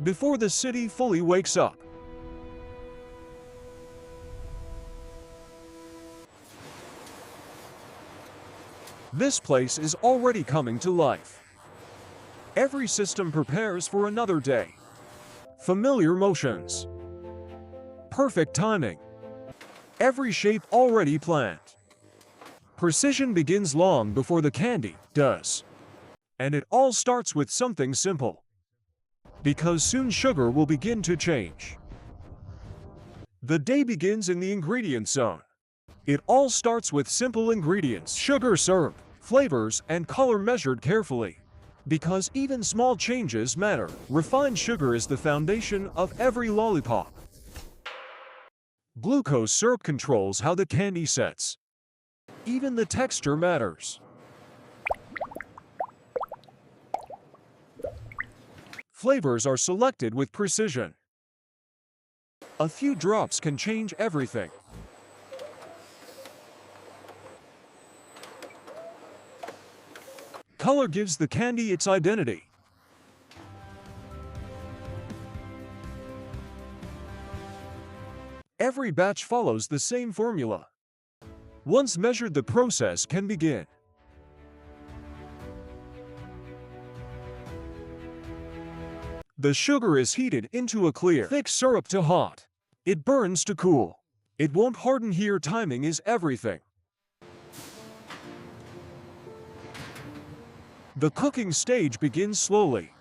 before the city fully wakes up. This place is already coming to life. Every system prepares for another day. Familiar motions. Perfect timing. Every shape already planned. Precision begins long before the candy does. And it all starts with something simple. Because soon sugar will begin to change. The day begins in the ingredient zone. It all starts with simple ingredients, sugar syrup, flavors, and color measured carefully. Because even small changes matter, refined sugar is the foundation of every lollipop. Glucose syrup controls how the candy sets. Even the texture matters. Flavors are selected with precision. A few drops can change everything. Color gives the candy its identity. Every batch follows the same formula. Once measured, the process can begin. The sugar is heated into a clear, thick syrup to hot. It burns to cool. It won't harden here. Timing is everything. The cooking stage begins slowly.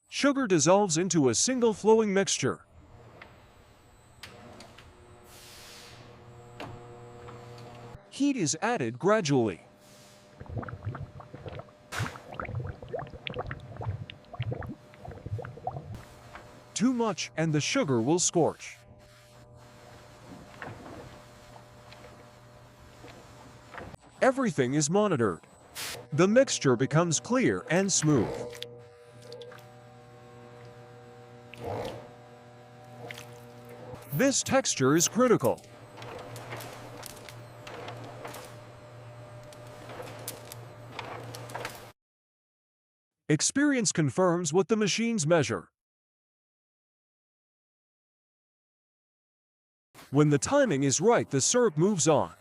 Sugar dissolves into a single flowing mixture. Heat is added gradually. Too much and the sugar will scorch. Everything is monitored. The mixture becomes clear and smooth. This texture is critical. Experience confirms what the machines measure. When the timing is right, the syrup moves on.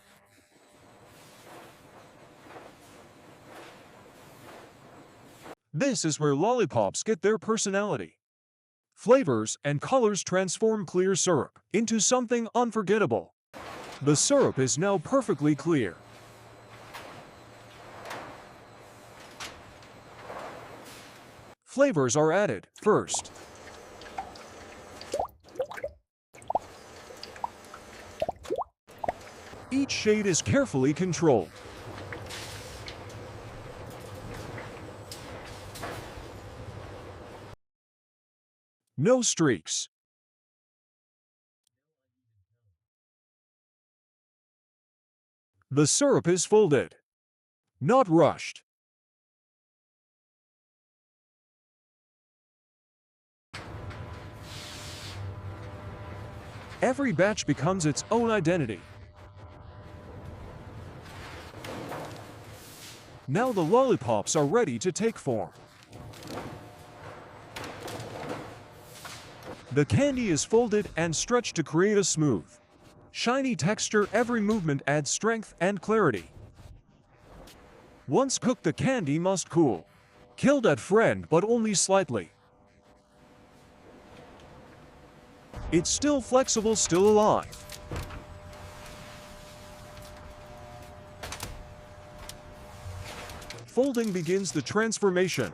This is where lollipops get their personality. Flavors and colors transform clear syrup into something unforgettable. The syrup is now perfectly clear. Flavors are added first. Each shade is carefully controlled. No streaks. The syrup is folded, not rushed. Every batch becomes its own identity. Now the lollipops are ready to take form. The candy is folded and stretched to create a smooth, shiny texture. Every movement adds strength and clarity. Once cooked, the candy must cool. Killed at friend, but only slightly. It's still flexible, still alive. Folding begins the transformation.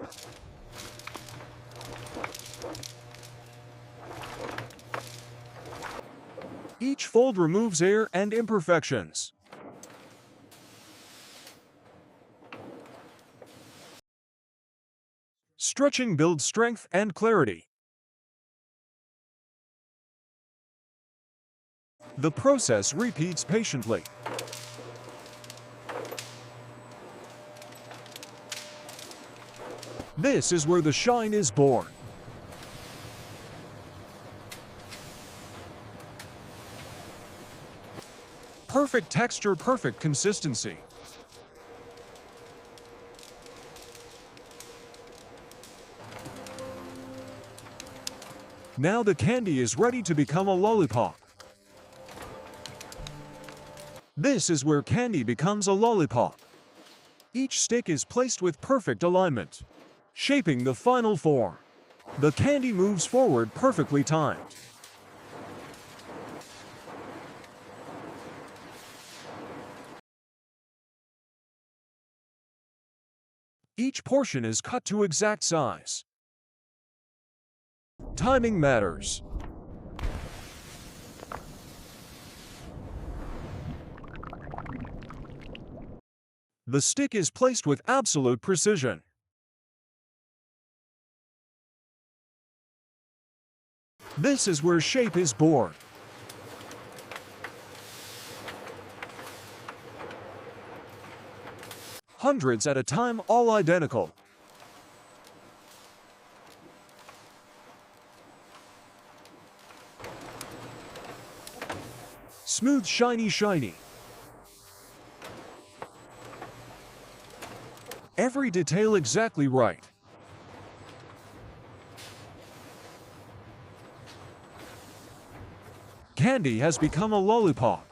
Each fold removes air and imperfections. Stretching builds strength and clarity. The process repeats patiently. This is where the shine is born. Perfect texture, perfect consistency. Now the candy is ready to become a lollipop. This is where candy becomes a lollipop. Each stick is placed with perfect alignment, shaping the final form. The candy moves forward perfectly timed. Each portion is cut to exact size. Timing matters. The stick is placed with absolute precision. This is where shape is born. Hundreds at a time, all identical. Smooth, shiny. Every detail exactly right. Candy has become a lollipop.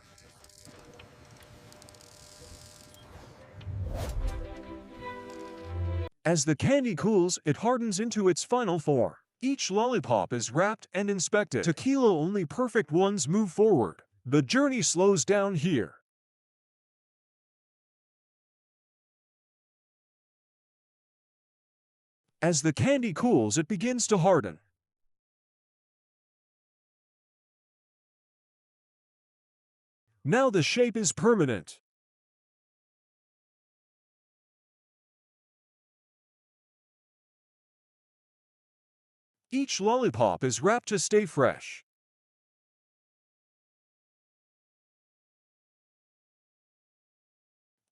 As the candy cools, it hardens into its final form. Each lollipop is wrapped and inspected. Tequila only perfect ones move forward. The journey slows down here. As the candy cools, it begins to harden. Now the shape is permanent. Each lollipop is wrapped to stay fresh.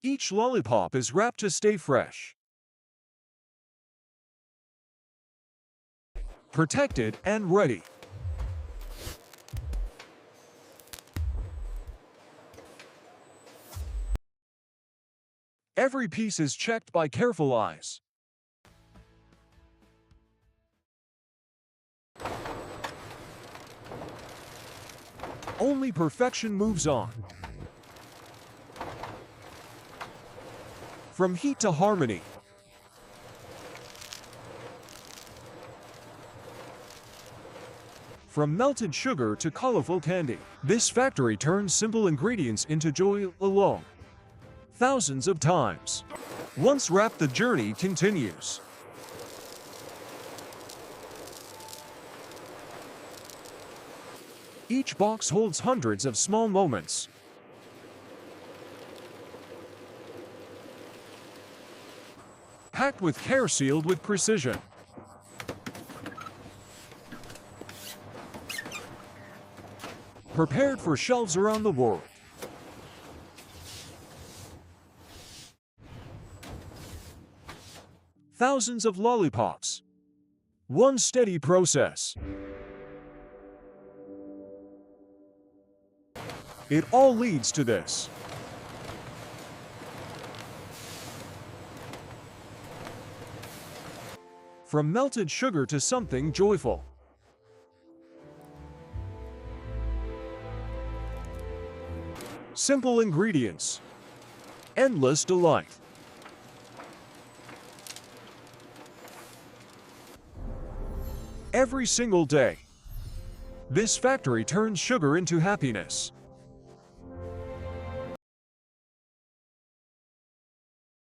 Each lollipop is wrapped to stay fresh. Protected and ready. Every piece is checked by careful eyes. Only perfection moves on. From heat to harmony. From melted sugar to colorful candy, this factory turns simple ingredients into joy alone. Thousands of times. Once wrapped, the journey continues. Each box holds hundreds of small moments. Packed with care, sealed with precision. Prepared for shelves around the world. Thousands of lollipops. One steady process. It all leads to this. From melted sugar to something joyful. Simple ingredients. Endless delight. Every single day, this factory turns sugar into happiness.